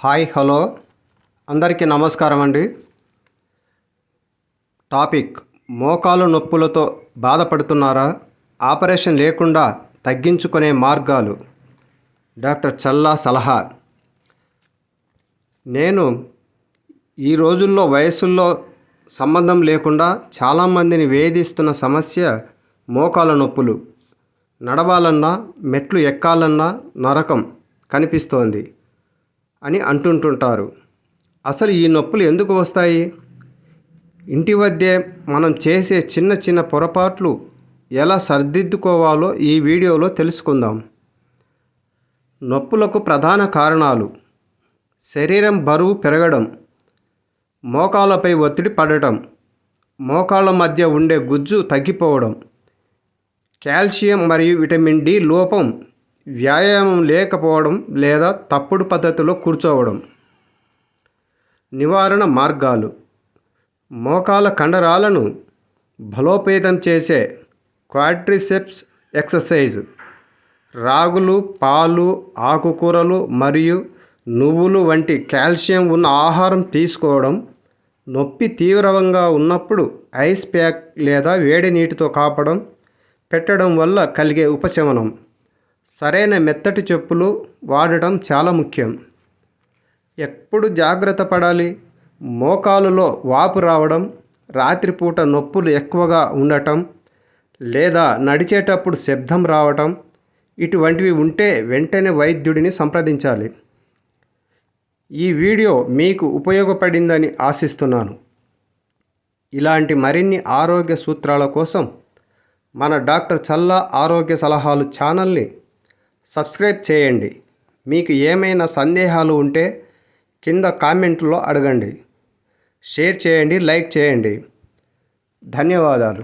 Hi hello అందరికీ నమస్కారం అండి. టాపిక్ మోకాలు నొప్పులతో బాధపడుతున్నారా? ఆపరేషన్ లేకుండా తగ్గించుకునే మార్గాలు. డాక్టర్ చల్లా సలహా. నేను ఈ రోజుల్లో వయసుల్లో సంబంధం లేకుండా చాలామందిని వేధిస్తున్న సమస్య మోకాల నొప్పులు. నడవాలన్నా మెట్లు ఎక్కాలన్నా నరకం కనిపిస్తోంది అని అంటుంటారు. అసలు ఈ నొప్పులు ఎందుకు వస్తాయి? ఇంటి వద్దే మనం చేసే చిన్న చిన్న పొరపాట్లు ఎలా సరిదిద్దుకోవాలో ఈ వీడియోలో తెలుసుకుందాం. నొప్పులకు ప్రధాన కారణాలు: శరీరం బరువు పెరగడం, మోకాళ్ళపై ఒత్తిడి పడటం, మోకాళ్ళ మధ్య ఉండే గుజ్జు తగ్గిపోవడం, కాల్షియం మరియు విటమిన్ డి లోపం, వ్యాయామం లేకపోవడం లేదా తప్పుడు పద్ధతిలో కూర్చోవడం. నివారణ మార్గాలు: మోకాల కండరాలను బలోపేతం చేసే క్వాడ్రిసెప్స్ ఎక్సర్సైజ్, రాగులు, పాలు, ఆకుకూరలు మరియు నువ్వులు వంటి కాల్షియం ఉన్న ఆహారం తీసుకోవడం, నొప్పి తీవ్రంగా ఉన్నప్పుడు ఐస్ ప్యాక్ లేదా వేడి నీటితో కాపడం పెట్టడం వల్ల కలిగే ఉపశమనం, సరైన మెత్తటి చెప్పులు వాడటం చాలా ముఖ్యం. ఎప్పుడు జాగ్రత్త పడాలి? మోకాలులో వాపు రావడం, రాత్రిపూట నొప్పులు ఎక్కువగా ఉండటం లేదా నడిచేటప్పుడు శబ్దం రావటం ఇటువంటివి ఉంటే వెంటనే వైద్యుడిని సంప్రదించాలి. ఈ వీడియో మీకు ఉపయోగపడిందని ఆశిస్తున్నాను. ఇలాంటి మరిన్ని ఆరోగ్య సూత్రాల కోసం మన డాక్టర్ చల్లా ఆరోగ్య సలహాలు ఛానల్ని సబ్స్క్రైబ్ చేయండి. మీకు ఏమైనా సందేహాలు ఉంటే కింద కామెంట్లో అడగండి. షేర్ చేయండి, లైక్ చేయండి. ధన్యవాదాలు.